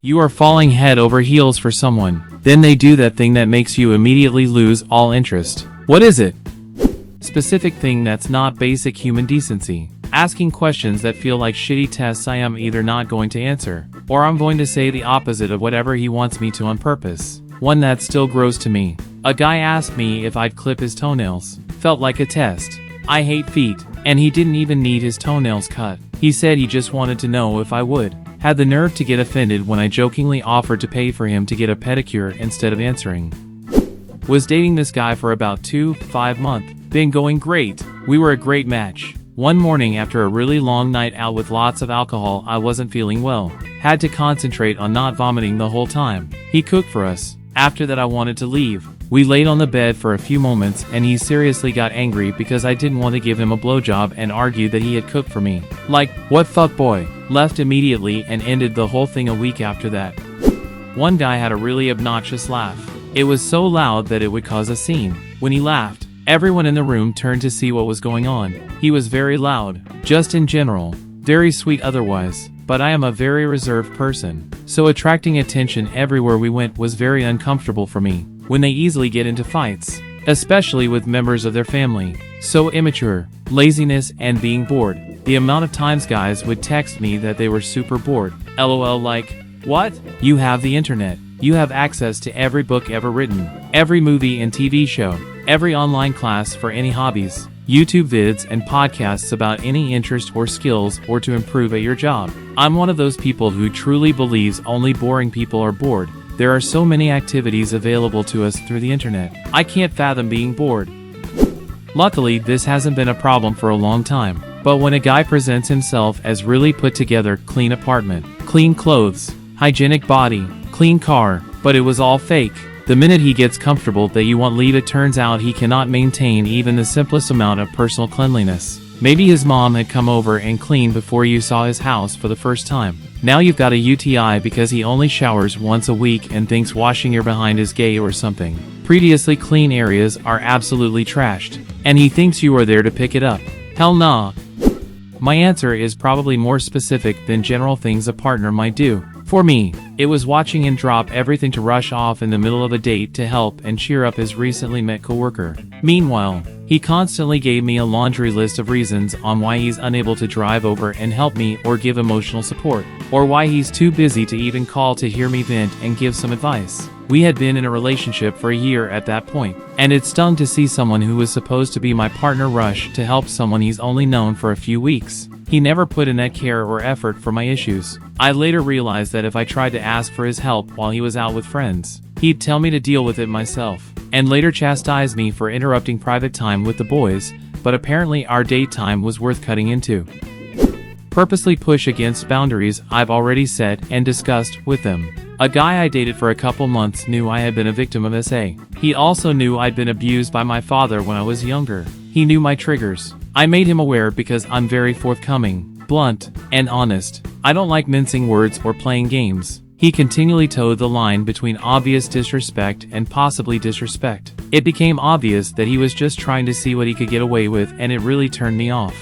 You are falling head over heels for someone. Then they do that thing that makes you immediately lose all interest. What is it? Specific thing that's not basic human decency. Asking questions that feel like shitty tests I am either not going to answer, or I'm going to say the opposite of whatever he wants me to on purpose. One that still grows to me. A guy asked me if I'd clip his toenails. Felt like a test. I hate feet, and he didn't even need his toenails cut. He said he just wanted to know if I would. Had the nerve to get offended when I jokingly offered to pay for him to get a pedicure instead of answering. Was dating this guy for about 5 months. Been going great. We were a great match. One morning after a really long night out with lots of alcohol, I wasn't feeling well. Had to concentrate on not vomiting the whole time. He cooked for us. After that I wanted to leave. We laid on the bed for a few moments and he seriously got angry because I didn't want to give him a blowjob and argued that he had cooked for me. Like, what fuckboy? Left immediately and ended the whole thing a week after that. One guy had a really obnoxious laugh. It was so loud that it would cause a scene. When he laughed, everyone in the room turned to see what was going on. He was very loud, just in general, very sweet otherwise, but I am a very reserved person, so attracting attention everywhere we went was very uncomfortable for me. When they easily get into fights, especially with members of their family. So immature, laziness, and being bored. The amount of times guys would text me that they were super bored. LOL, like, what? You have the internet. You have access to every book ever written, every movie and TV show, every online class for any hobbies, YouTube vids and podcasts about any interest or skills or to improve at your job. I'm one of those people who truly believes only boring people are bored. There are so many activities available to us through the internet. I can't fathom being bored. Luckily, this hasn't been a problem for a long time. But when a guy presents himself as really put together, clean apartment, clean clothes, hygienic body, clean car, but it was all fake. The minute he gets comfortable that you want leave, it turns out he cannot maintain even the simplest amount of personal cleanliness. Maybe his mom had come over and cleaned before you saw his house for the first time. Now you've got a UTI because he only showers once a week and thinks washing your behind is gay or something. Previously clean areas are absolutely trashed, and he thinks you are there to pick it up. Hell nah. My answer is probably more specific than general things a partner might do. For me, it was watching him drop everything to rush off in the middle of a date to help and cheer up his recently met coworker. Meanwhile, he constantly gave me a laundry list of reasons on why he's unable to drive over and help me or give emotional support, or why he's too busy to even call to hear me vent and give some advice. We had been in a relationship for a year at that point, and it stung to see someone who was supposed to be my partner rush to help someone he's only known for a few weeks. He never put in that care or effort for my issues. I later realized that if I tried to ask for his help while he was out with friends, he'd tell me to deal with it myself, and later chastise me for interrupting private time with the boys, but apparently our date time was worth cutting into. Purposely push against boundaries I've already set and discussed with them. A guy I dated for a couple months knew I had been a victim of SA. He also knew I'd been abused by my father when I was younger. He knew my triggers. I made him aware because I'm very forthcoming, blunt, and honest. I don't like mincing words or playing games. He continually towed the line between obvious disrespect and possibly disrespect. It became obvious that he was just trying to see what he could get away with, and it really turned me off.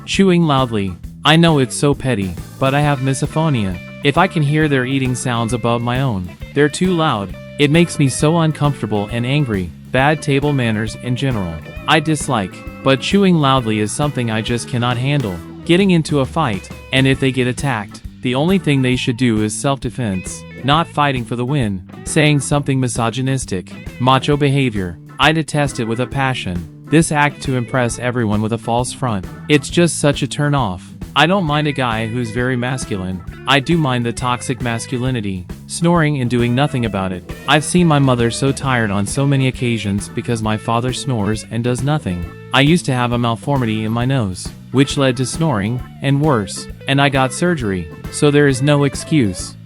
Chewing loudly. I know it's so petty, but I have misophonia. If I can hear their eating sounds above my own, they're too loud. It makes me so uncomfortable and angry. Bad table manners in general, I dislike, but chewing loudly is something I just cannot handle. Getting into a fight, and if they get attacked, the only thing they should do is self-defense, not fighting for the win. Saying something misogynistic, macho behavior, I detest it with a passion. This act to impress everyone with a false front. It's just such a turn off. I don't mind a guy who's very masculine. I do mind the toxic masculinity, snoring and doing nothing about it. I've seen my mother so tired on so many occasions because my father snores and does nothing. I used to have a malformity in my nose, which led to snoring, and worse, and I got surgery, so there is no excuse.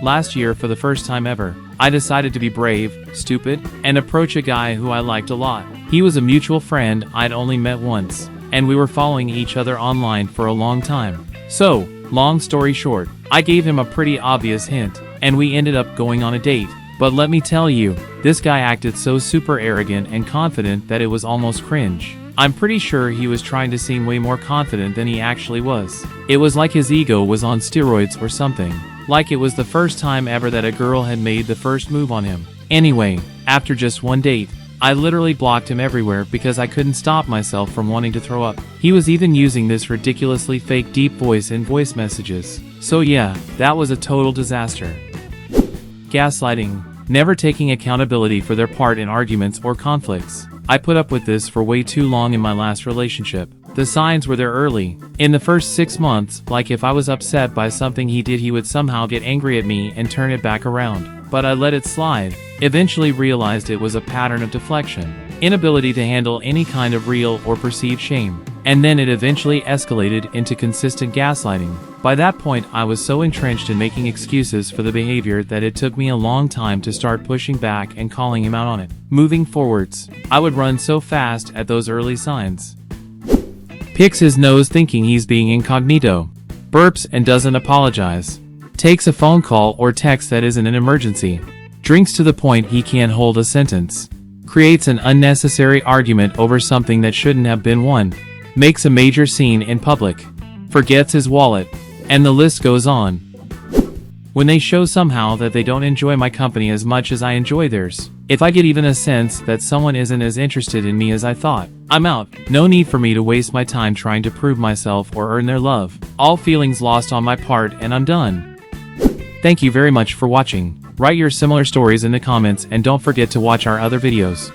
Last year, for the first time ever, I decided to be brave, stupid, and approach a guy who I liked a lot. He was a mutual friend I'd only met once, and we were following each other online for a long time. So, long story short, I gave him a pretty obvious hint, and we ended up going on a date. But let me tell you, this guy acted so super arrogant and confident that it was almost cringe. I'm pretty sure he was trying to seem way more confident than he actually was. It was like his ego was on steroids or something. Like it was the first time ever that a girl had made the first move on him. Anyway, after just one date, I literally blocked him everywhere because I couldn't stop myself from wanting to throw up. He was even using this ridiculously fake deep voice in voice messages. So yeah, that was a total disaster. Gaslighting. Never taking accountability for their part in arguments or conflicts. I put up with this for way too long in my last relationship. The signs were there early. In the first 6 months, like if I was upset by something he did, he would somehow get angry at me and turn it back around. But I let it slide. Eventually realized it was a pattern of deflection. Inability to handle any kind of real or perceived shame. And then it eventually escalated into consistent gaslighting. By that point, I was so entrenched in making excuses for the behavior that it took me a long time to start pushing back and calling him out on it. Moving forwards, I would run so fast at those early signs. Picks his nose thinking he's being incognito. Burps and doesn't apologize. Takes a phone call or text that isn't an emergency. Drinks to the point he can't hold a sentence. Creates an unnecessary argument over something that shouldn't have been one. Makes a major scene in public. Forgets his wallet. And the list goes on. When they show somehow that they don't enjoy my company as much as I enjoy theirs. If I get even a sense that someone isn't as interested in me as I thought, I'm out. No need for me to waste my time trying to prove myself or earn their love. All feelings lost on my part and I'm done. Thank you very much for watching. Write your similar stories in the comments and don't forget to watch our other videos.